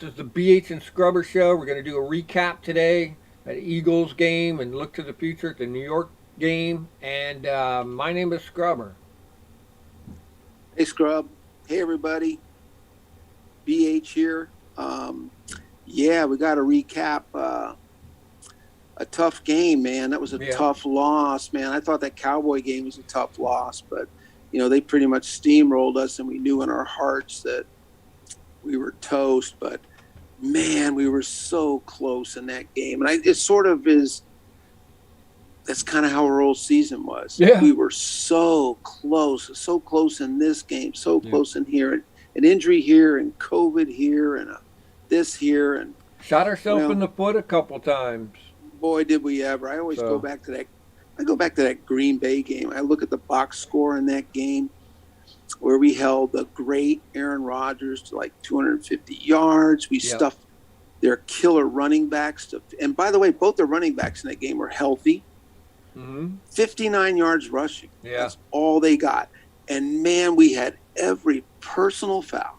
This is the BH and Scrubber Show. We're going to do a recap today at Eagles game and look to the future at the New York game. And my name is Scrubber. Hey, Scrub. Hey, everybody. BH here. Yeah, we got to recap a tough game, man. That was a Yeah, tough loss, man. I thought that Cowboy game was a tough loss, but, they pretty much steamrolled us, and we knew in our hearts that we were toast. But, man, we were so close in that game. And it sort of is, that's kind of how our whole season was. yeah, We were so close in this game, so yeah. close in here, and an injury here, and COVID here, and this here, and Shot ourselves in well, the foot a couple times. boy, did we ever! I always go So, back to that. I go back to that Green Bay game. I look at the box score in that game where we held the great Aaron Rodgers to like 250 yards. We yeah. stuffed their killer running backs to, and by the way, both the running backs in that game were healthy. Mm-hmm. 59 yards rushing. Yeah, That's all they got. And man, we had every personal foul,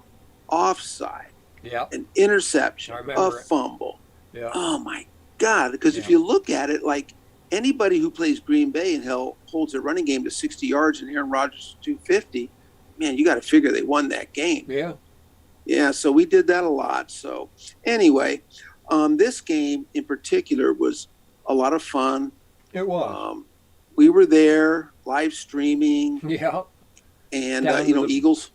offside, yeah. an I interception, a remember it. fumble. Yeah, Oh my God. Because if yeah, you look at it, like anybody who plays Green Bay and holds their running game to 60 yards and Aaron Rodgers 250, man, you got to figure they won that game. yeah. Yeah, so we did that a lot. So anyway, this game in particular was a lot of fun. It was. Um, we were there live streaming, Yeah. and Down to the. Eagles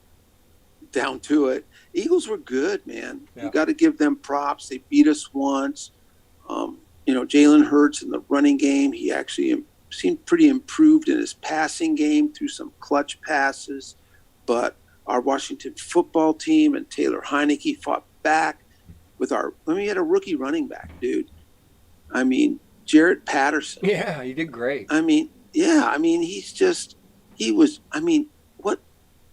down to it. Eagles were good, man. You Yeah. got to give them props. They beat us once. Jalen Hurts in the running game, he actually seemed pretty improved in his passing game through some clutch passes. But our Washington football team and Taylor Heineke fought back with we had a rookie running back, dude. I mean, Jarrett Patterson. Yeah, you did great. I mean, yeah, I mean, I mean, what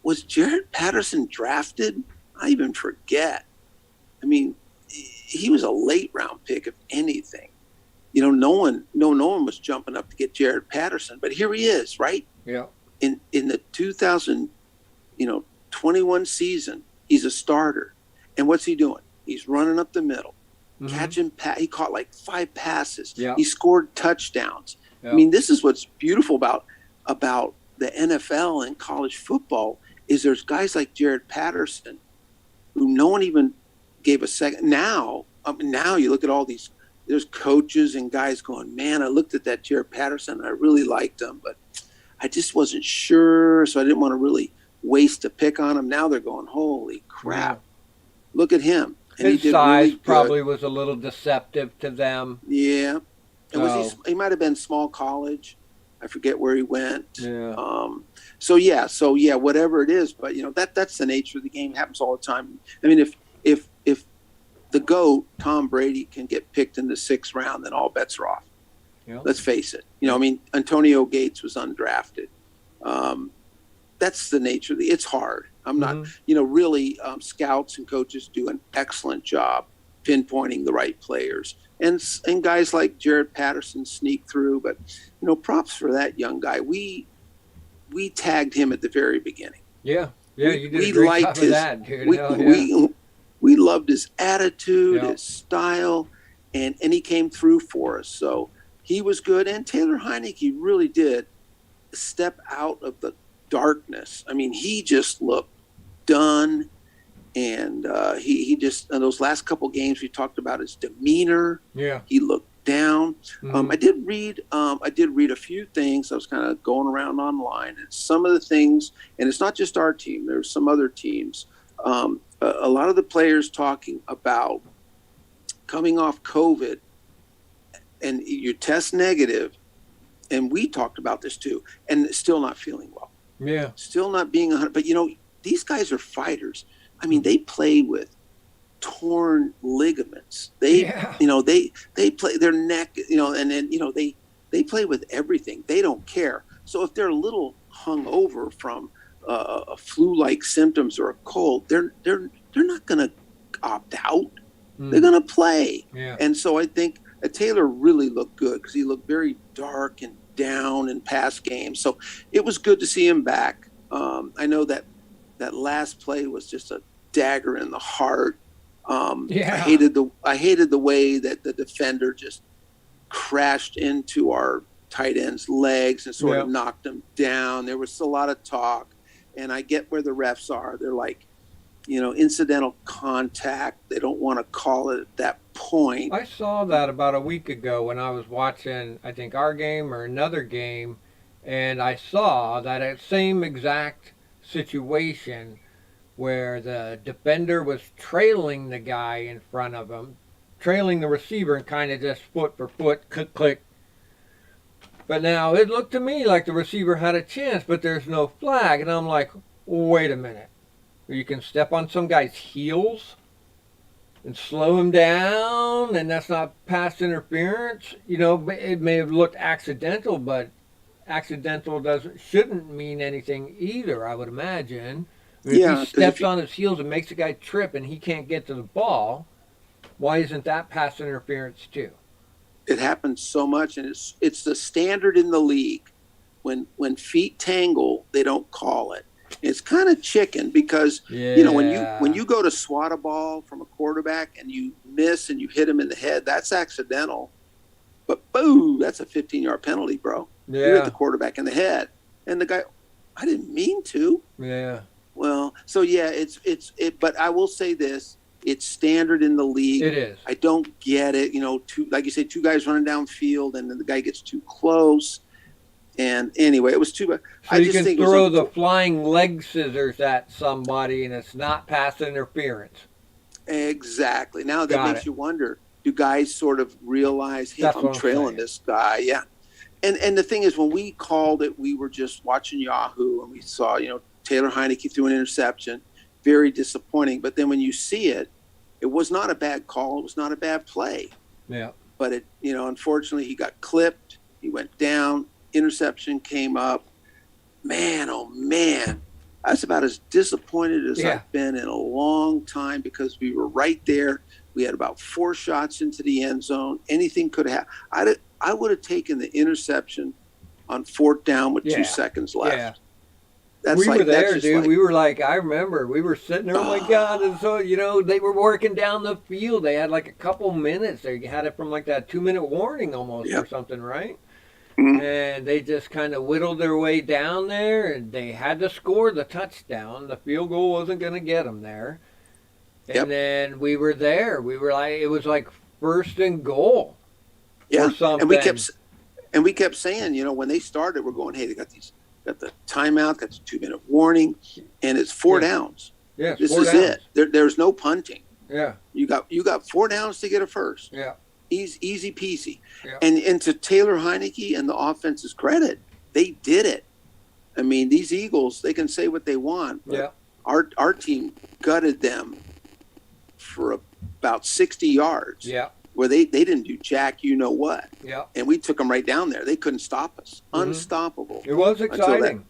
was Jarrett Patterson drafted? I even forget. I mean, he was a late round pick, if anything. No one was jumping up to get Jarrett Patterson, but here he is, right? Yeah. In the 21 season, he's a starter. And what's he doing? He's running up the middle, Mm-hmm. catching, he caught like 5 passes. Yeah. He scored touchdowns. I Yeah. mean, this is what's beautiful about the NFL and college football is there's guys like Jared Patterson who no one even gave a second. Now you look at all these. There's coaches and guys going, man, I looked at that Jared Patterson and I really liked him, but I just wasn't sure, so I didn't want to really waste a pick on him. Now they're going, holy Yeah. crap, look at him, and he His did size really good. probably was a little deceptive to them. Yeah, and was So, he? He might have been small college. I forget where he went. yeah. So yeah, whatever it is, but that's the nature of the game. It happens all the time. I mean, if the GOAT Tom Brady can get picked in the 6th round, then all bets are off. Yeah. Let's face it. I mean, Antonio Gates was undrafted. Um, that's the nature of it's hard. I'm not, Mm-hmm. really scouts and coaches do an excellent job pinpointing the right players. And guys like Jared Patterson sneak through, but props for that young guy. We tagged him at the very beginning. Yeah. Yeah, you did a We great liked job of his that, dude. we Hell yeah. we loved his attitude, Yeah. his style, and he came through for us. So he was good, and Taylor Heineke really did step out of the darkness. I mean, he just looked done, and he just in those last couple games we talked about his demeanor. Yeah. He looked down. Mm-hmm. I did read a few things. I was kind of going around online, and some of the things, and it's not just our team. There's some other teams. A lot of the players talking about coming off COVID, and you test negative, and we talked about this too, and still not feeling well, Yeah. still not being 100. But these guys are fighters. I mean, they play with torn ligaments. They, Yeah. they play their neck, and then they play with everything. They don't care. So if they're a little hungover from a flu-like symptoms or a cold, they're not going to opt out. They're going to play. Yeah. And so I think Taylor really looked good because he looked very dark and down in past games. So it was good to see him back. I know that last play was just a dagger in the heart. Yeah. I hated the way that the defender just crashed into our tight end's legs and sort of Yeah. knocked him down. There was a lot of talk, and I get where the refs are. They're like, incidental contact. They don't want to call it at that point. I saw that about a week ago when I was watching, I think, our game or another game, and I saw that same exact situation where the defender was trailing the guy in front of him, trailing the receiver, and kind of just foot for foot, click, click. But now it looked to me like the receiver had a chance, but there's no flag. And I'm like, wait a minute. You can step on some guy's heels and slow him down, and that's not pass interference. It may have looked accidental, but accidental doesn't shouldn't mean anything either. I would imagine. I mean, if he Yeah, because steps on his heels and makes a guy trip and he can't get to the ball, why isn't that pass interference too? it happens so much, and it's the standard in the league. When feet tangle, they don't call it. It's kind of chicken because when Yeah, you go to swat a ball from a quarterback and you miss and you hit him in the head, that's accidental. But boo, that's a 15-yard penalty, bro. You hit the yeah, quarterback in the head, and the guy, I didn't mean to. yeah. Well, so yeah, but I will say this: it's standard in the league. It is. I don't get it. Like you say, two guys running downfield, and then the guy gets too close. And anyway, it was too bad. So I you just can think it throw was the flying leg scissors at somebody and it's not pass interference. exactly. Now that Got makes it. you wonder: do guys sort of realize, hey, if That's I'm what I'm trailing saying. this guy, yeah. And the thing is, when we called it, we were just watching Yahoo, and we saw, Taylor Heineke threw an interception, very disappointing. But then when you see it, it was not a bad call. It was not a bad play. Yeah. But unfortunately, he got clipped. He went down. Interception came up. Man, oh man, that's about as disappointed as Yeah. I've been in a long time because we were right there. We had about 4 shots into the end zone. Anything could have. I would have taken the interception on 4th down with 2 Yeah. seconds Yeah. left. That's We were like that's there, just dude. like We were like, I remember, we were sitting there. Oh my god! And oh so they were working down the field. They had like a couple minutes. They had it from like that 2 minute warning almost or yep. something, right? Mm, And they just kind of whittled their way down there, and they had to score the touchdown. The field goal wasn't going to get them there. And yep. then we were there. We were like, it was like first and goal or Yeah. And we something. kept and we kept saying, when they started, we're going, hey, they got the timeout, got the 2-minute warning, and it's 4 Yeah, downs. yeah, This four is downs. it. There's no punting. Yeah, You got 4 downs to get a first. yeah, Easy peasy. yeah, And to Taylor Heineke and the offense's credit, they did it. I mean, these Eagles, they can say what they want, yeah, but our team gutted them for about 60 yards yeah, where they didn't do jack you know what. yeah. And we took them right down there. They couldn't stop us. Hmm. Unstoppable. It was Until that exciting.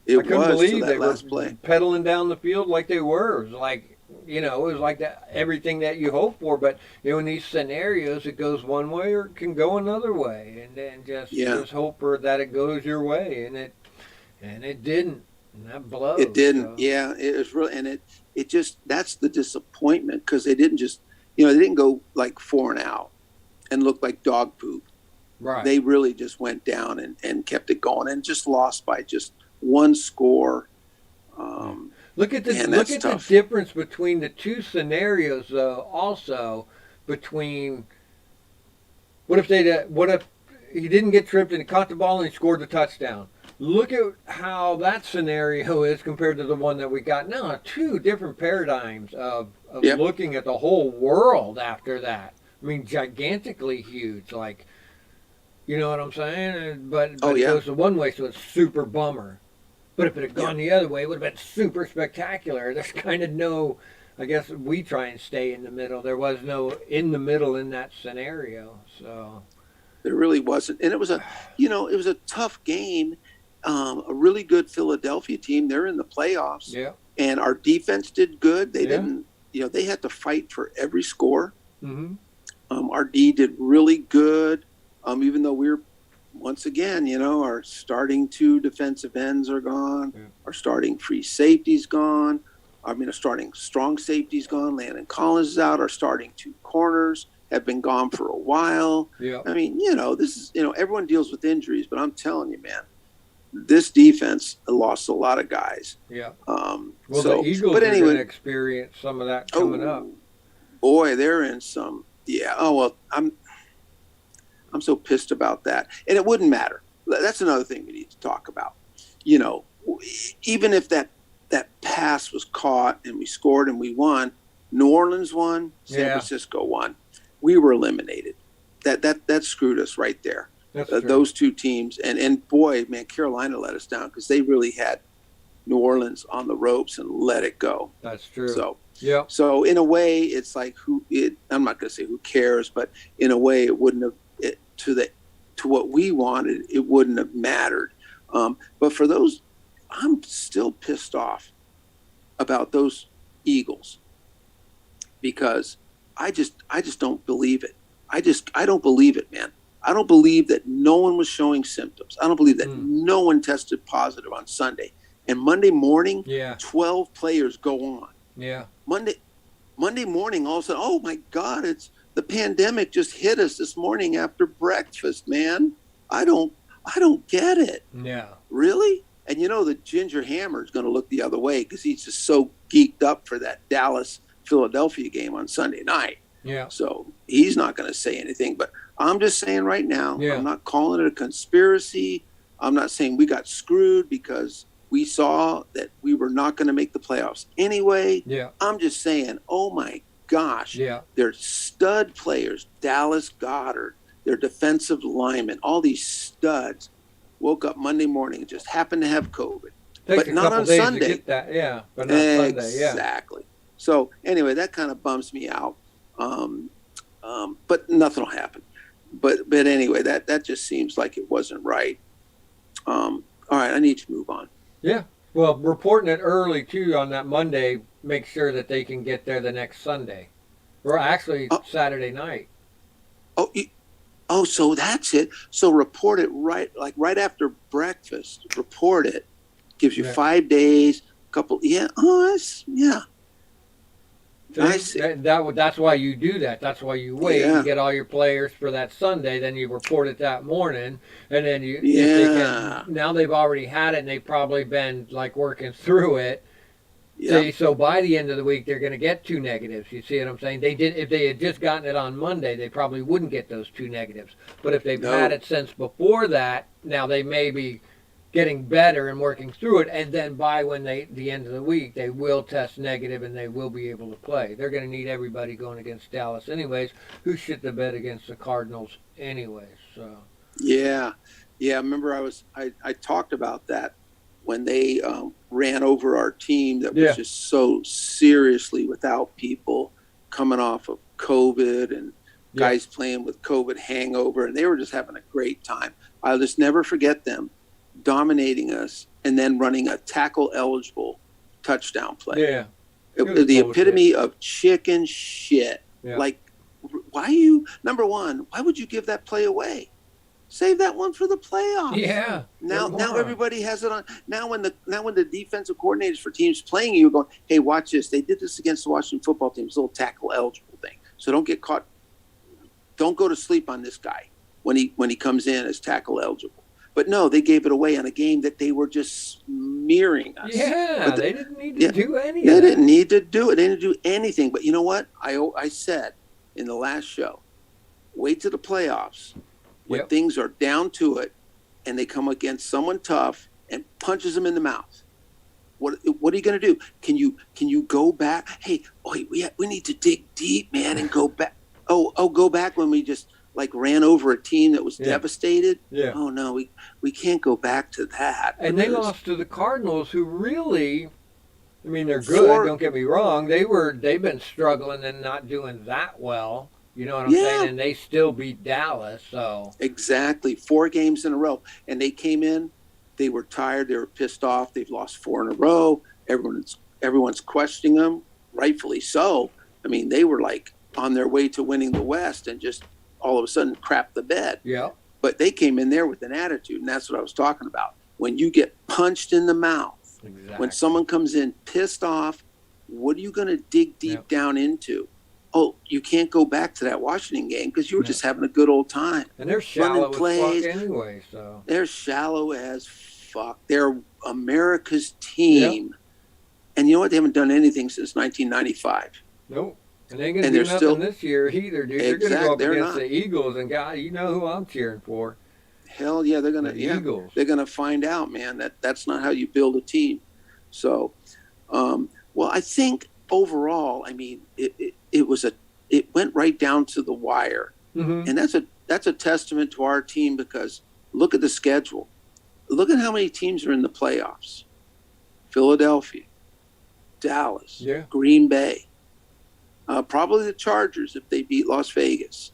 it I couldn't was till believe they that were last play. pedaling down the field like they were. It was like, it was like that, everything that you hope for. But in these scenarios, it goes one way or it can go another way, and then Yeah. just hope for that it goes your way, and it didn't, and that blows. It didn't. So Yeah, it was real, and it just that's the disappointment because they didn't just they didn't go like 4 and out and look like dog poop. right. They really just went down and kept it going and just lost by just one score. Look at the Man, look that's at tough. the difference between the two scenarios, though. Also, between what if he didn't get tripped and he caught the ball and he scored the touchdown? Look at how that scenario is compared to the one that we got now. Two different paradigms of Yep. looking at the whole world after that. I mean, gigantically huge. Like, you know what I'm saying? But Oh it yeah, goes the one way, so it's super bummer. But if it had yeah. gone the other way, it would have been super spectacular. There's kind of no, I guess we try and stay in the middle. There was no in the middle in that scenario. So, There really wasn't, and it was a tough game. A really good Philadelphia team. They're in the playoffs, yeah. and our defense did good. They Yeah. didn't. They had to fight for every score. Mm-hmm. Our D did really good, even though we're once again, our starting 2 defensive ends are gone. Yeah. Our starting free safety's gone. I mean, our starting strong safety's gone. Landon Collins is out. Our starting 2 corners have been gone for a while. Yeah. I mean, this is, everyone deals with injuries, but I'm telling you, man, this defense lost a lot of guys. Yeah. Well, the Eagles are going to experience some of that coming up. Boy, they're in some. Yeah. Oh well, I'm so pissed about that, and it wouldn't matter. That's another thing we need to talk about. Even if that pass was caught and we scored and we won, New Orleans won, San Francisco won, we were eliminated. That screwed us right there. Those 2 teams, and boy, man, Carolina let us down because they really had New Orleans on the ropes and let it go. That's true. So yeah. So in a way, it's like I'm not going to say who cares, but in a way, it wouldn't have to what we wanted. It wouldn't have mattered. But for those, I'm still pissed off about those Eagles because I just don't believe it. I don't believe it, man. I don't believe that no one was showing symptoms. I don't believe that no one tested positive on Sunday. And Monday morning, 12 players go on. Yeah. Monday morning, all of a sudden, oh my God, it's the pandemic just hit us this morning after breakfast, man. I don't get it. Yeah. Really? And the Ginger Hammer is going to look the other way because he's just so geeked up for that Dallas-Philadelphia game on Sunday night. Yeah. So he's not going to say anything. But I'm just saying right now, I'm not calling it a conspiracy. I'm not saying we got screwed because we saw that we were not going to make the playoffs anyway. Yeah. I'm just saying, oh my gosh. Yeah. They're stud players, Dallas Goedert, their defensive linemen, all these studs woke up Monday morning and just happened to have COVID. But not on Sunday. To get that. Yeah, but not Sunday. Yeah. Exactly. So anyway, that kind of bums me out. But nothing will happen. But anyway, that just seems like it wasn't right. All right, I need to move on. Yeah. Well, reporting it early too on that Monday makes sure that they can get there the next Sunday, or actually Saturday night. So that's it. So report it right after breakfast. Report it. Gives you 5 days. Couple. Yeah. Oh, yeah. I see. That's why you do that. That's why you wait. You get all your players for that Sunday. Then you report it that morning, and then if they can, now they've already had it, and they've probably been working through it. Yeah. So by the end of the week, they're going to get 2 negatives. You see what I'm saying? If they had just gotten it on Monday, they probably wouldn't get those 2 negatives. But if they've had it since before that, now they may be getting better and working through it, and then by the end of the week, they will test negative and they will be able to play. They're going to need everybody going against Dallas anyways, who shit the bed against the Cardinals anyways. So. Yeah. Remember, I talked about that when they ran over our team that was just so seriously without people coming off of COVID and guys playing with COVID hangover, and they were just having a great time. I'll just never forget them dominating us and then running a tackle eligible touchdown play. Yeah. The epitome of chicken shit. Yeah. Number one, why would you give that play away? Save that one for the playoffs. Yeah. Now everybody has it on. Now when the defensive coordinators for teams playing you are going, hey, watch this. They did this against the Washington football team. It's a little tackle eligible thing. So don't get caught. Don't go to sleep on this guy when he comes in as tackle eligible. But no, they gave it away on a game that they were just smearing us. Yeah, they didn't need to do anything. They didn't need to do it. They didn't do anything. But you know what? I said in the last show, wait to the playoffs when things are down to it and they come against someone tough and punches them in the mouth. What are you going to do? Can you go back? Hey, we need to dig deep, man, and go back. Go back when we just ran over a team that was devastated. Yeah. Oh no, we can't go back to that. And they lost to the Cardinals, who really, I mean, they're good. Don't get me wrong. They've been struggling and not doing that well. You know what I'm saying? And they still beat Dallas. So exactly, 4 games in a row, and they came in. They were tired. They were pissed off. They've lost 4 in a row. Everyone's questioning them, rightfully so. I mean, they were on their way to winning the West, and just all of a sudden crap the bed. Yeah. But they came in there with an attitude, and that's what I was talking about. When you get punched in the mouth, when someone comes in pissed off, what are you going to dig Yeah. deep down into? Oh, you can't go back to that Washington game because you were Yeah. just having a good old time. And they're Running shallow as fuck plays. anyway, so. They're shallow as fuck. They're America's Yep. team. And you know what? They haven't done anything since 1995. Nope. And they ain't gonna And do they're nothing still this year either, dude. They're gonna go exact. up They're against not. the Eagles, and God, you know who I'm cheering for. Hell yeah, The Eagles. they're gonna find out, man. That's not how you build a team. So, well, I think overall, I mean, it went right down to the wire, Mm-hmm. and that's a testament to our team because look at the schedule. Look at how many teams are in the playoffs: Philadelphia, Dallas, Yeah. Green Bay, probably the Chargers if they beat Las Vegas.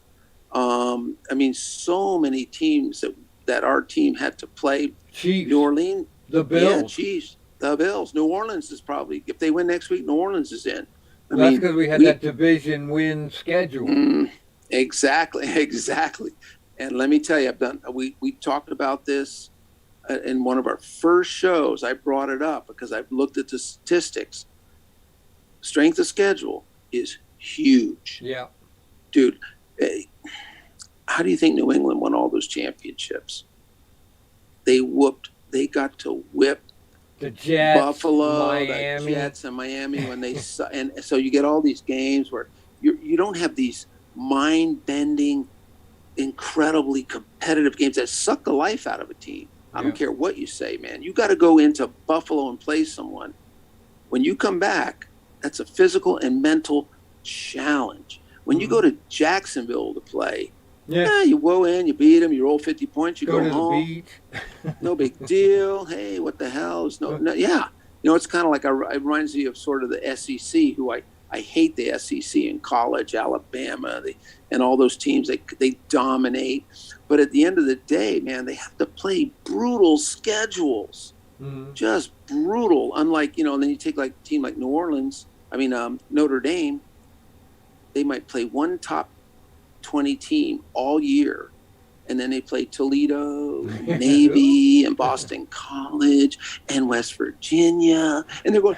I mean, so many teams that our team had to play. Chiefs. New Orleans, The yeah, Bills. Chiefs, the Bills. New Orleans is probably if they win next week, New Orleans is in. I Well, that's mean, because we had we that division win schedule. exactly, exactly. And let me tell you, we talked about this in one of our first shows. I brought it up because I've looked at the statistics. Strength of schedule is huge, Yeah. dude. How do you think New England won all those championships? They got to whip The Jets, Buffalo, the Miami. Jets, and Miami when and so you get all these games where you don't have these mind bending, incredibly competitive games that suck the life out of a team. I don't care what you say, man. You got to go into Buffalo and play someone. When you come back, that's a physical and mental challenge. When you go to Jacksonville to play, you go in, you beat them, you roll 50 points, you Go go to the home. beach. No big deal. Hey, what the hell? Yeah. It's kind of like it reminds me of sort of the SEC, who I hate the SEC in college, Alabama, and all those teams. They dominate. But at the end of the day, man, they have to play brutal schedules. Mm-hmm. Just brutal. Unlike, and then you take like a team like Notre Dame, they might play one top 20 team all year. And then they play Toledo, Navy, and Boston College, and West Virginia, and they're going,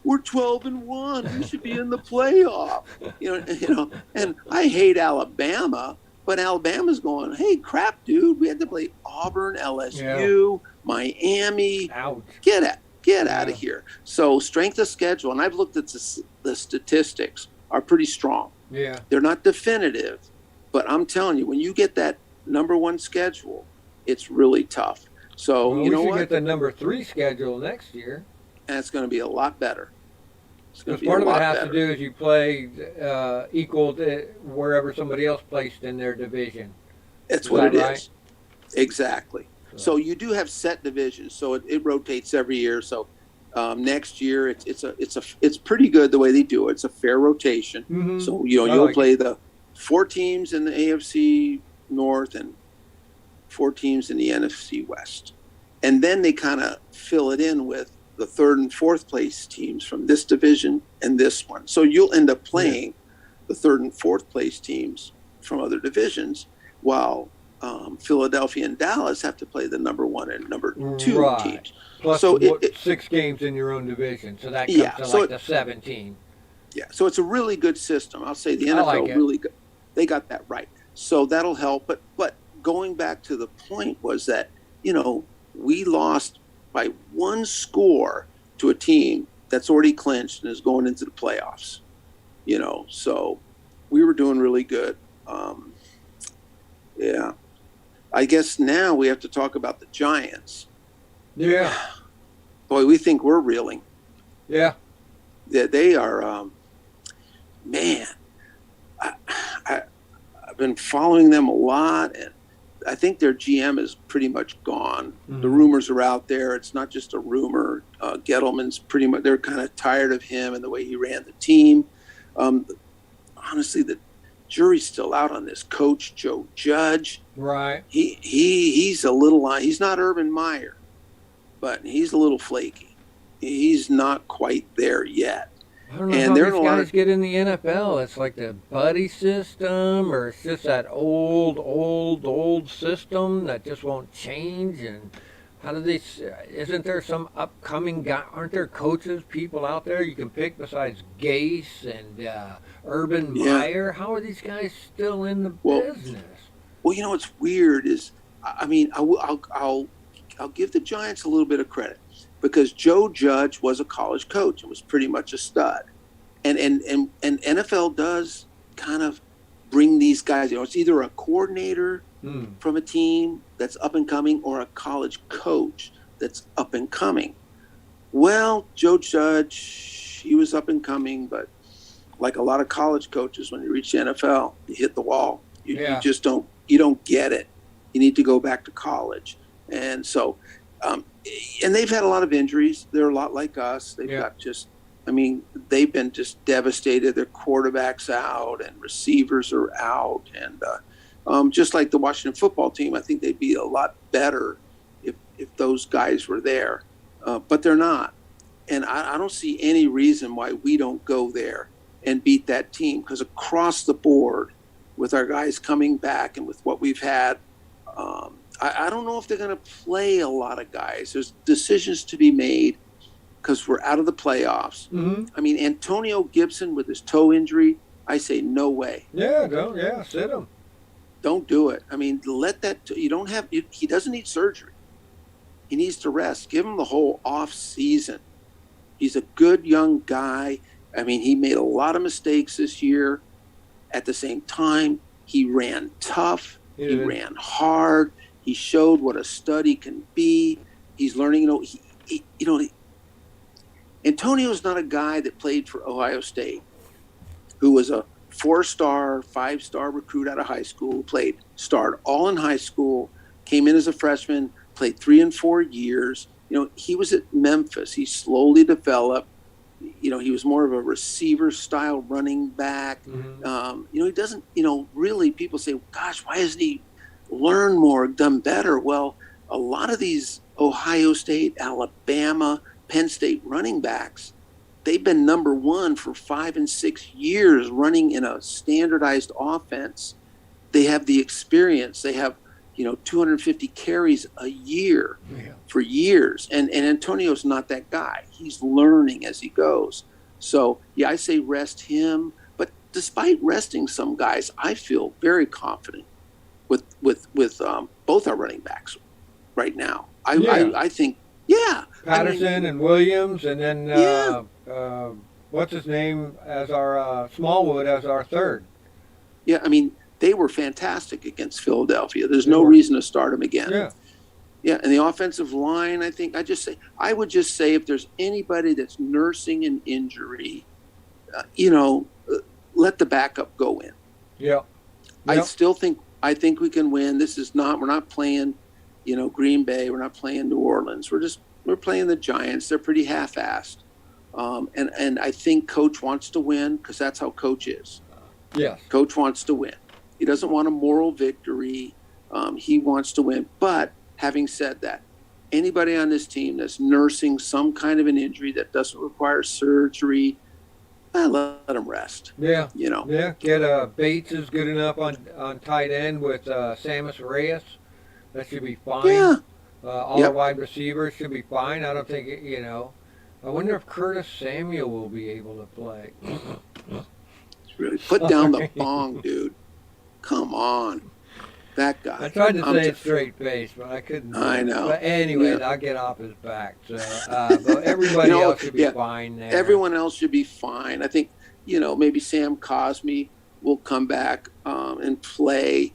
"We're 12-1. We should be in the playoff." And I hate Alabama, but Alabama's going, "Hey, crap, dude, we had to play Auburn, LSU, Miami. Ouch. Get out of here." So strength of schedule, and I've looked at the statistics, are pretty strong. Yeah. They're not definitive, but I'm telling you, when you get that number one schedule, it's really tough. So we should get the number 3 schedule next year. And it's going to be a lot better. Because part of it has to do is you play equal to wherever somebody else placed in their division. That's what it is. Exactly. So you do have set divisions, so it rotates every year. So next year it's pretty good the way they do it. It's a fair rotation. Mm-hmm. So you'll play the 4 teams in the AFC North and 4 teams in the NFC West. And then they kind of fill it in with the 3rd and 4th place teams from this division and this one. So you'll end up playing the 3rd and 4th place teams from other divisions, while Philadelphia and Dallas have to play the number 1 and number 2 teams. Plus 6 games in your own division. So that comes to like the 17. Yeah. So it's a really good system. I'll say the NFL really good. They got that right. So that'll help. But going back to the point was that, we lost by 1 score to a team that's already clinched and is going into the playoffs. So we were doing really good. Yeah. I guess now we have to talk about the Giants. Yeah. Boy, we think we're reeling. Yeah. They are, man, I've been following them a lot, and I think their GM is pretty much gone. Mm-hmm. The rumors are out there. It's not just a rumor. Gettleman's pretty much, they're kind of tired of him and the way he ran the team. Honestly, the jury's still out on this coach, Joe Judge. Right. He's a little, he's not Urban Meyer, but he's a little flaky. He's not quite there yet. I don't know how these guys get in the NFL. It's like the buddy system, or it's just that old system that just won't change. And How do they? Isn't there some upcoming guy? Aren't there coaches, people out there you can pick besides Gase and Urban Yeah. Meyer? How are these guys still in the Well, business? well, you know what's weird is, I mean, I'll give the Giants a little bit of credit because Joe Judge was a college coach and was pretty much a stud, and NFL does kind of bring these guys. You know, it's either a coordinator Hmm. from a team that's up and coming or a college coach that's up and coming. Well, Joe Judge, he was up and coming, but like a lot of college coaches, when you reach the NFL, you hit the wall. You Yeah. just don't get it. You need to go back to college. And so, and they've had a lot of injuries. They're a lot like us. They've Yeah. got just, I mean, they've been just devastated. Their quarterback's out and receivers are out. And just like the Washington football team, I think they'd be a lot better if those guys were there. But they're not. And I don't see any reason why we don't go there and beat that team, because across the board, with our guys coming back and with what we've had, I don't know if they're going to play a lot of guys. There's decisions to be made because we're out of the playoffs. Mm-hmm. I mean, Antonio Gibson with his toe injury, I say no way. Yeah. Don't. Yeah. Sit them. Don't do it. I mean, let that. You don't have. He doesn't need surgery. He needs to rest. Give him the whole off season. He's a good young guy. I mean, he made a lot of mistakes this year. At the same time, he ran tough. He ran hard. He showed what a stud he can be. He's learning. Antonio's not a guy that played for Ohio State, who was a 4-star, 5-star recruit out of high school, starred all in high school, came in as a freshman, played 3 and 4 years. He was at Memphis. He slowly developed. He was more of a receiver style running back. Mm-hmm. He doesn't, really people say, gosh, why hasn't he learned more, done better? Well, a lot of these Ohio State, Alabama, Penn State running backs, they've been number one for 5 and 6 years running in a standardized offense. They have the experience. They have, 250 carries a year for years. And Antonio's not that guy. He's learning as he goes. So, yeah, I say rest him. But despite resting some guys, I feel very confident with both our running backs right now. I think, yeah. Patterson and Williams, and then what's his name as our Smallwood as our third. Yeah, I mean, they were fantastic against Philadelphia. There's no reason to start them again. Yeah. Yeah, and the offensive line, I would just say if there's anybody that's nursing an injury, let the backup go in. Yeah. I think we can win. We're not playing, Green Bay. We're not playing New Orleans. We're playing the Giants. They're pretty half-assed. And I think Coach wants to win because that's how Coach is. Yes. Coach wants to win. He doesn't want a moral victory. He wants to win. But having said that, anybody on this team that's nursing some kind of an injury that doesn't require surgery, let them rest. Yeah. Yeah. Get Bates is good enough on tight end with Samus Reyes. That should be fine. Yeah. All the wide receivers should be fine. I don't think I wonder if Curtis Samuel will be able to play. Really put down the bong, dude. Come on. That guy. I tried to say it straight face, but I couldn't. I know. But anyway, I'll get off his back. So, but everybody else should be fine there. Everyone else should be fine. I think, maybe Sam Cosmi will come back and play.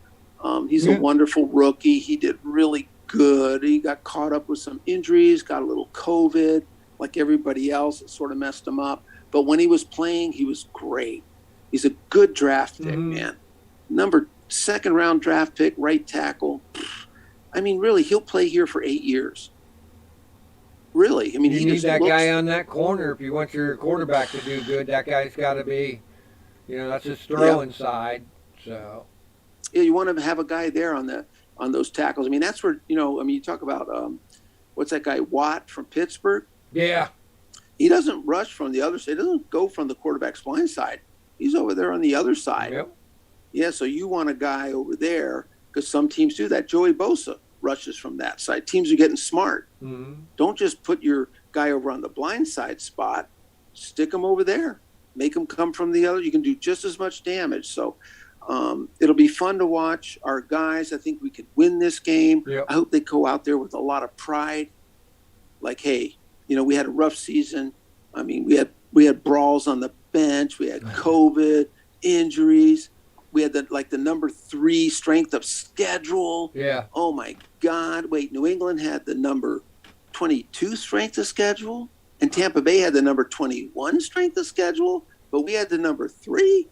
He's a wonderful rookie. He did really good. He got caught up with some injuries, got a little COVID, like everybody else. It sort of messed him up. But when he was playing, he was great. He's a good draft pick, man. Second round draft pick, right tackle. I mean, really, he'll play here for 8 years. Really. I mean, you need that guy on that corner if you want your quarterback to do good. That guy's got to be, that's his throwing side. So. Yeah, you want to have a guy there on those tackles. I mean, that's where, you talk about, what's that guy, Watt from Pittsburgh? Yeah. He doesn't rush from the other side. He doesn't go from the quarterback's blind side. He's over there on the other side. Yep. Yeah, so you want a guy over there because some teams do that. Joey Bosa rushes from that side. Teams are getting smart. Mm-hmm. Don't just put your guy over on the blind side spot. Stick him over there. Make him come from the other. You can do just as much damage. So it'll be fun to watch our guys. I think we could win this game. Yep. I hope they go out there with a lot of pride. Like, hey, we had a rough season. I mean, we had brawls on the bench. We had COVID, injuries. We had the number 3 strength of schedule. Yeah. Oh my God! Wait, New England had the number 22 strength of schedule, and Tampa Bay had the number 21 strength of schedule, but we had the number 3.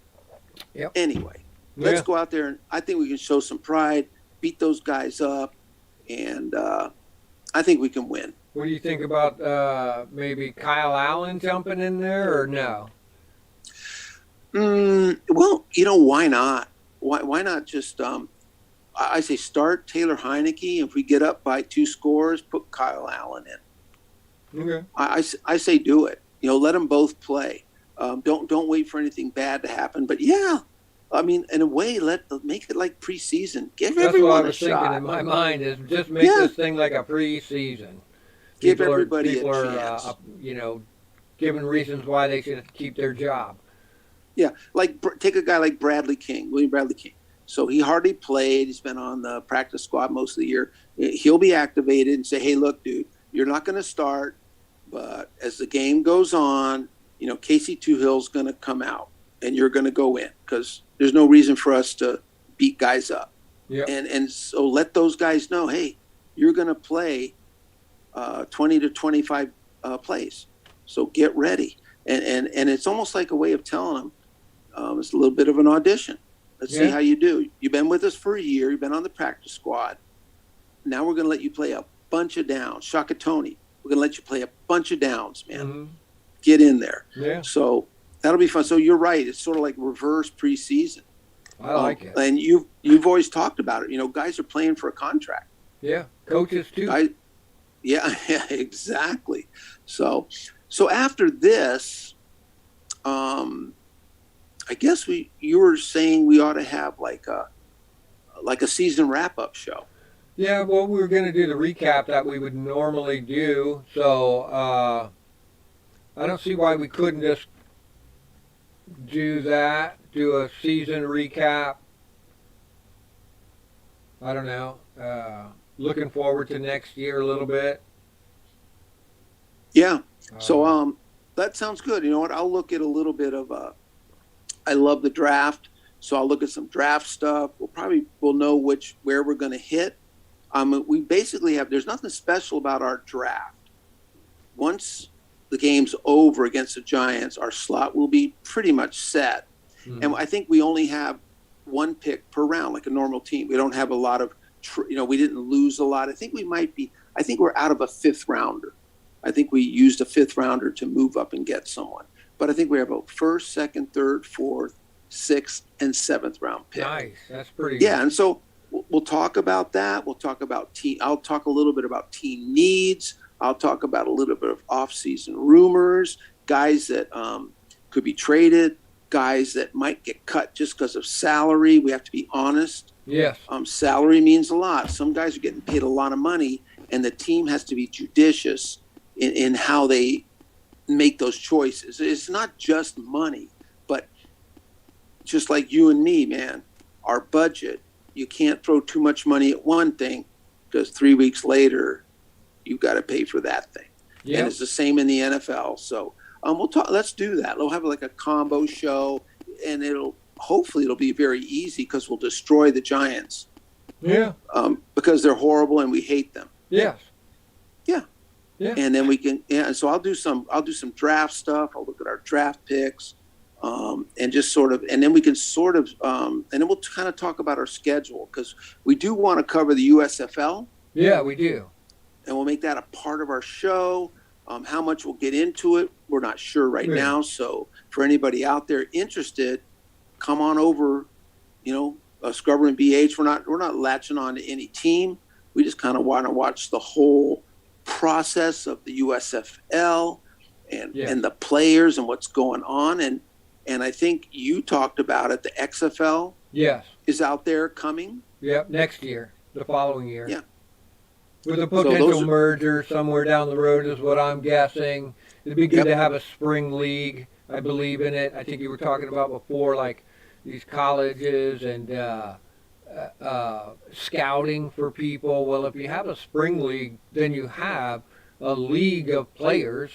Yep. Anyway, let's go out there, and I think we can show some pride, beat those guys up, and I think we can win. What do you think about maybe Kyle Allen jumping in there, or no? Well, why not? Why not just I say start Taylor Heineke. If we get up by 2 scores, put Kyle Allen in. Okay. I say do it. Let them both play. Don't wait for anything bad to happen. But yeah, I mean, in a way, make it like preseason. Give everyone a shot. That's what I was thinking in my mind, is just make this thing like a preseason. Give everybody people a chance. Are giving reasons why they should keep their job. Yeah, like take a guy like William Bradley King. So he hardly played. He's been on the practice squad most of the year. He'll be activated and say, hey, look, dude, you're not going to start, but as the game goes on, Casey Tuhill's going to come out and you're going to go in because there's no reason for us to beat guys up. Yep. And so let those guys know, hey, you're going to play 20 to 25 plays. So get ready. And it's almost like a way of telling them it's a little bit of an audition. Let's see how you do. You've been with us for a year. You've been on the practice squad. Now we're going to let you play a bunch of downs. Shaka Tony, we're going to let you play a bunch of downs, man. Mm-hmm. Get in there. Yeah. So that'll be fun. So you're right. It's sort of like reverse preseason. I like it. And you've always talked about it. Guys are playing for a contract. Yeah. Coaches too. Yeah, exactly. So after this, I guess you were saying we ought to have like a season wrap-up show. Yeah, well, we were going to do the recap that we would normally do, so I don't see why we couldn't just do that, do a season recap. I don't know. Looking forward to next year a little bit. Yeah. So that sounds good. You know what? I'll look at a little bit of I love the draft, so I'll look at some draft stuff. We'll know where we're going to hit. We basically there's nothing special about our draft. Once the game's over against the Giants, our slot will be pretty much set. Mm-hmm. And I think we only have 1 pick per round, like a normal team. We don't have a lot of, we didn't lose a lot. I think we're out of a 5th rounder. I think we used a 5th rounder to move up and get someone. But I think we have a 1st, 2nd, 3rd, 4th, 6th, and 7th round pick. Nice. That's pretty good. Yeah, and so we'll talk about that. We'll talk about team. I'll talk a little bit about team needs. I'll talk about a little bit of off-season rumors, guys that could be traded, guys that might get cut just because of salary. We have to be honest. Yes. Salary means a lot. Some guys are getting paid a lot of money, and the team has to be judicious in how they make those choices. It's not just money, but just like you and me, man, our budget, you can't throw too much money at one thing because 3 weeks later, you've got to pay for that thing. Yep. And it's the same in the NFL. So we'll talk. Let's do that. We'll have like a combo show, and hopefully it'll be very easy because we'll destroy the Giants. Yeah. Because they're horrible and we hate them. Yes. Yeah. Yeah. And then we can. Yeah. And so I'll do some draft stuff. I'll look at our draft picks, and just sort of, and then we can sort of, and then we'll kind of talk about our schedule because we do want to cover the USFL. Yeah, we do. And we'll make that a part of our show. How much we'll get into it, we're not sure right now. So for anybody out there interested, come on over. Scrubber and BH. We're not latching on to any team. We just kind of want to watch the whole process of the USFL and the players and what's going on. And I think you talked about it. The XFL is out there coming. Yep, next year, the following year. Yeah. With a So potential merger somewhere down the road is what I'm guessing. It'd be good yep, to have a spring league. I believe in it. I think you were talking about before, like these colleges and scouting for people. Well, if you have a spring league, then you have a league of players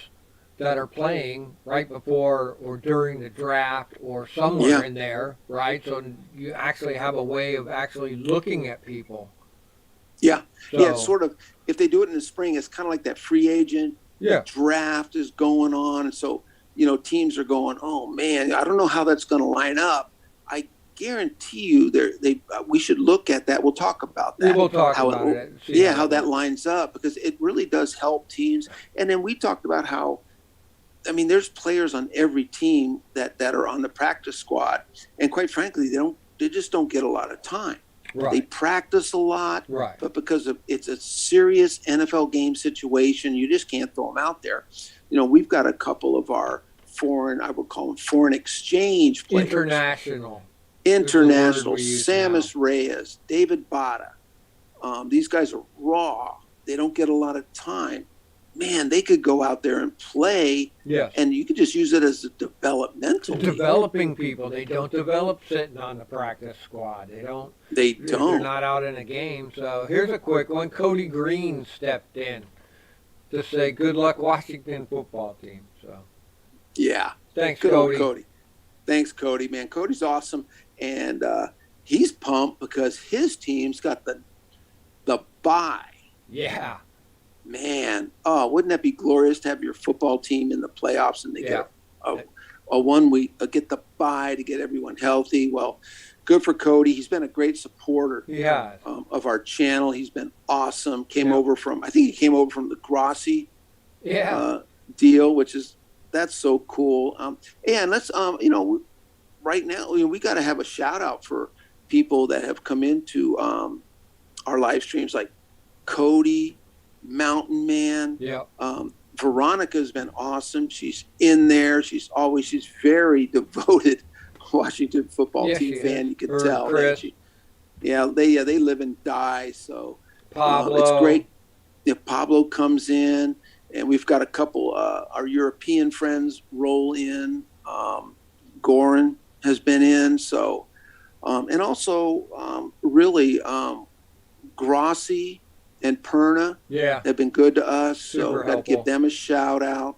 that are playing right before or during the draft or somewhere yeah, in there, right? So you actually have a way of actually looking at people. yeah, yeah. It's So, sort of, if they do it in the spring, it's kind of like that free agent yeah, draft is going on, and so teams are going, oh man, I don't know how that's going to line up. I guarantee you, they we should look at that. We'll talk about we that. will talk How about it, it and see yeah, how how that that works. lines up, because it really does help teams. And then we talked about how, I mean, there's players on every team that are on the practice squad, and quite frankly, they just don't get a lot of time. They Right, practice a lot, right. but because it's a serious NFL game situation, you just can't throw them out there. We've got a couple of our I would call them foreign exchange players, International is the word international, we use now. Samus Reyes, David Bada. These guys are raw. They don't get a lot of time. Man, they could go out there and play, Yes. and you could just use it as a developmental league. Developing people. They don't develop sitting on the practice squad. They don't They if they're don't. not out in a game. So here's a quick one. Cody Green stepped in to say good luck Washington football team. So Yeah. thanks, Good old Cody. Cody. Thanks, Cody. Man, Cody's awesome, and he's pumped because his team's got the bye. Yeah. Man, oh, wouldn't that be glorious to have your football team in the playoffs and they Yeah. get a 1 week, get the bye to get everyone healthy? Well, good for Cody. He's been a great supporter He has. of our channel. He's been awesome. Yeah. I think he came over from the Grossi Yeah. deal, that's so cool. And let's, right now, we got to have a shout out for people that have come into our live streams, like Cody, Mountain Man. Yeah. Veronica's been awesome. She's in there. She's very devoted Washington football Yes, team she fan. is. You can Her and tell. Chris. They live and die. So Pablo. it's great if Pablo comes in, and we've got a couple our European friends roll in. Goran has been in. So and also really Grossi and Perna Yeah. have been good to us. Super So got to give helpful. them a shout out.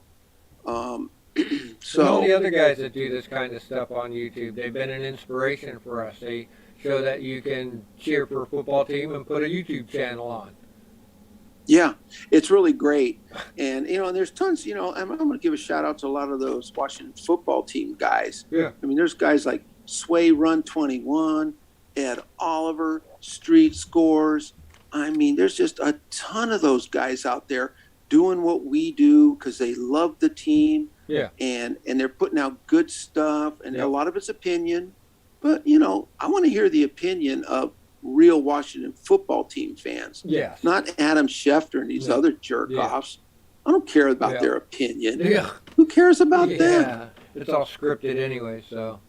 And all the So other guys that do this kind of stuff on YouTube, they've been an inspiration for us. They show that you can cheer for a football team and put a YouTube channel on. yeah, it's really great. And and there's tons. I'm going to give a shout out to a lot of those Washington football team guys. Yeah. I mean, there's guys like Sway Run 21, Ed Oliver, Street Scores. I mean, there's just a ton of those guys out there doing what we do because they love the team. Yeah. And they're putting out good stuff, and Yeah. a lot of it's opinion. But I want to hear the opinion of real Washington football team fans, Yes. not Adam Schefter and these Yeah. other jerk offs. I don't care about Yeah. their opinion. Yeah. Who cares about them? Yeah. It's all scripted anyway, so.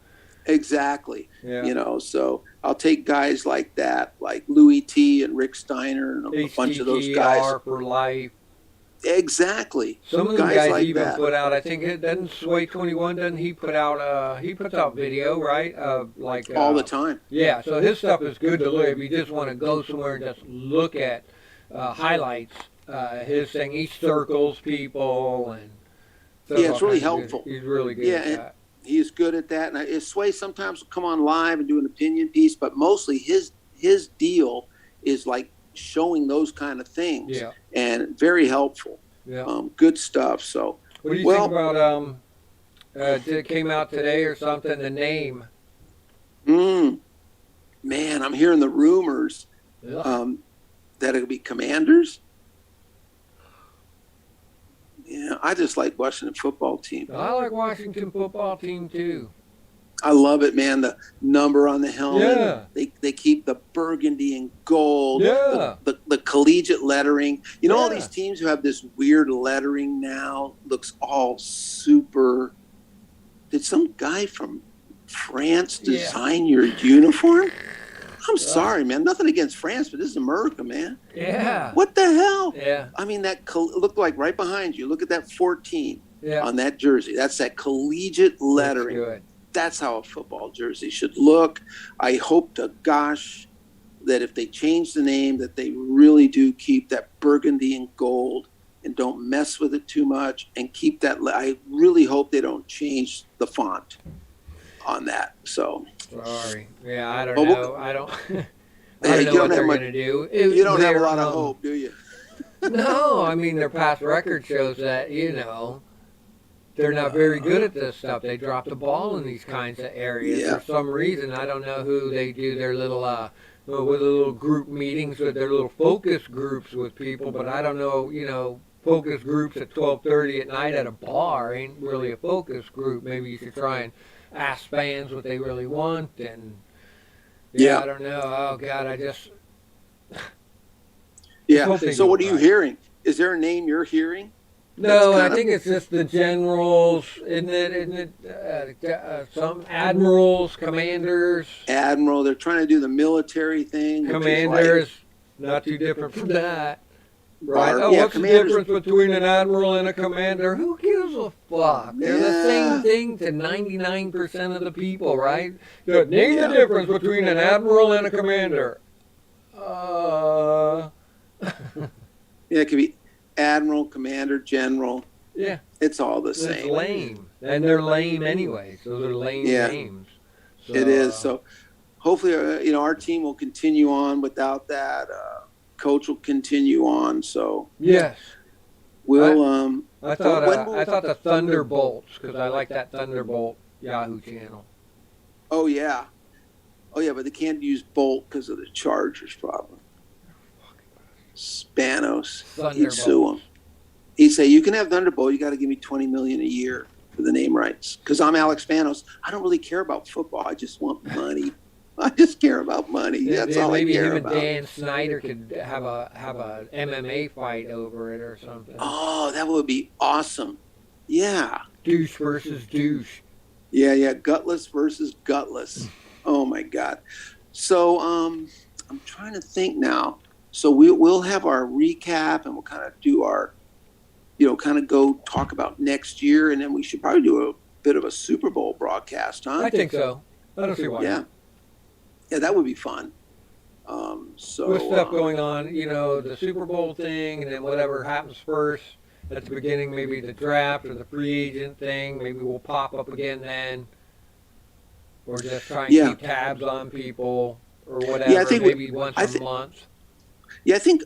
Exactly. Yeah. So I'll take guys like that, like Louis T and Rick Steiner and a bunch of those guys. HTTR for life. Exactly. Some of the Guys guys like even that. put out. I think it doesn't Sway 21. Doesn't he put out? He puts out video, right? Like All the time. Yeah. So his stuff is good to look. If you just want to go somewhere and just look at highlights, his thing, he circles people and. does Yeah, all it's really kinds of good- helpful. He's really good Yeah, at and that. he's good at that. And Sway sometimes will come on live and do an opinion piece, but mostly his deal is like showing those kind of things. Yeah. And very helpful. Yeah. Good stuff. So What do you think about it came out today or something? The name. man, I'm hearing the rumors Ugh. that it'll be Commanders. Yeah, I just like Washington football team. I like Washington football team too. I love it, man. The number on the helmet. Yeah. They keep the burgundy and gold. Yeah. The collegiate lettering. All Yeah. these teams who have this weird lettering now looks all super. Did some guy from France Yeah. design your uniform? I'm I'm sorry, man. Nothing against France, but this is America, man. Yeah. What the hell? Yeah. I mean, that looked like right behind you. Look at that 14 Yeah. on that jersey. That's that collegiate lettering. That's good. That's how a football jersey should look. I hope to gosh that if they change the name, that they really do keep that burgundy and gold and don't mess with it too much and keep that. I really hope they don't change the font on that. So sorry. Yeah, I don't know. I don't. I Hey, don't you know what don't have they're much. going to do. You don't have a lot of hope, do you? No, I mean their past record shows that they're not very good at this stuff. They drop the ball in these kinds of areas Yeah. for some reason. I don't know who they do their little with the little group meetings with their little focus groups with people, but I don't know. Focus groups at 12:30 at night at a bar ain't really a focus group. Maybe you should try and ask fans what they really want and. Yeah. I don't know. Oh God, I just. Yeah. So what are you hearing? Is there a name you're hearing? No, I think it's just the generals, isn't it? Some admirals, commanders. Admiral. They're trying to do the military thing. Commander is not too different from that. Right. Bar, Oh, yeah, what's the difference between an admiral and a commander? Who gives a fuck? They're the same thing to 99% of the people, right? Name the difference between an admiral and a commander. Yeah, it could be admiral, commander, general. Yeah. It's all the same. It's lame. And they're lame anyway. So they're lame names. So, it is. So hopefully, our team will continue on without that. Coach will continue on. So yes. We'll. I thought the Thunderbolts, because I like that Thunderbolt Yahoo channel. Oh, yeah. But they can't use Bolt because of the Chargers problem. Spanos. He'd sue him. He'd say, you can have Thunderbolt. You got to give me $20 million a year for the name rights. Because I'm Alex Spanos. I don't really care about football. I just want money. I just care about money. That's all I care about. Maybe Dan Snyder could have a MMA fight over it or something. Oh, that would be awesome. Yeah. Douche versus douche. Yeah. Gutless versus gutless. Oh my God. So I'm trying to think now. So we'll have our recap and we'll kind of do our, kind of go talk about next year, and then we should probably do a bit of a Super Bowl broadcast, huh? I think so. I don't see why. Yeah, that would be fun. With stuff going on, the Super Bowl thing, and then whatever happens first at the beginning, maybe the draft or the free agent thing, maybe we'll pop up again then. Or just try and keep tabs on people or whatever. Yeah, I think maybe once a month. Yeah, I think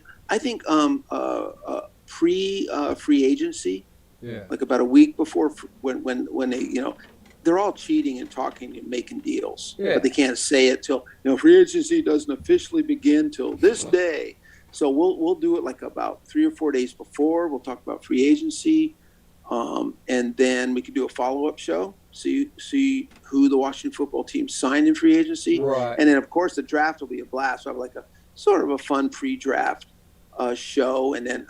free agency. Yeah. Like about a week before when they they're all cheating and talking and making deals, but they can't say it till free agency doesn't officially begin till this day. So we'll do it like about 3 or 4 days before. We'll talk about free agency, and then we could do a follow-up show. See who the Washington football team signed in free agency, right? And then of course the draft will be a blast. So I have like a sort of a fun pre-draft show, and then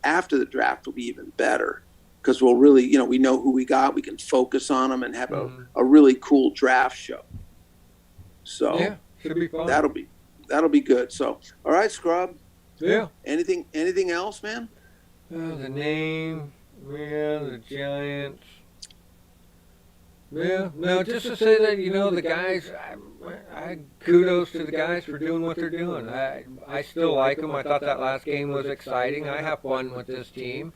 after the draft will be even better. Because we'll really, we know who we got. We can focus on them and have a really cool draft show. So should be fun. That'll be good. So, all right, Scrub. Yeah. Anything else, man? The name, the Giants. Yeah. No, just to say that the guys. I kudos to the guys for doing what they're doing. I still like them. I thought that last game was exciting. I have fun with this team.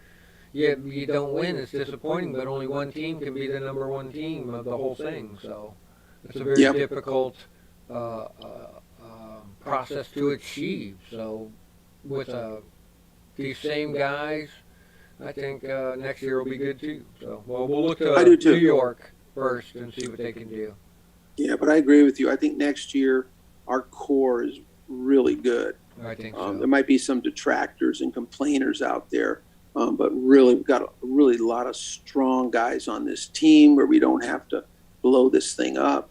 Yeah, you don't win, it's disappointing, but only one team can be the number one team of the whole thing. So it's a very difficult process to achieve. So with these same guys, I think next year will be good too. So we'll look to New York first and see what they can do. Yeah, but I agree with you. I think next year our core is really good. I think so. There might be some detractors and complainers out there. But really, we've got a lot of strong guys on this team where we don't have to blow this thing up.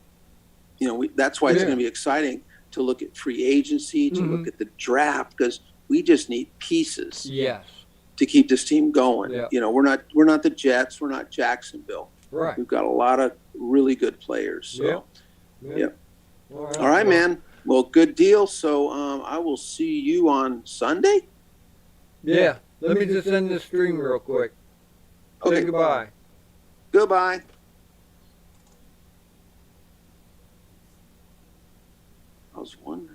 That's why it's going to be exciting to look at free agency, to look at the draft, because we just need pieces. Yes. To keep this team going. Yeah. We're not the Jets, we're not Jacksonville. Right. We've got a lot of really good players. So, yeah. All right, man. Well, good deal. So I will see you on Sunday. Yeah. Let me just end this stream real quick. Say Okay. goodbye. Goodbye. I was wondering.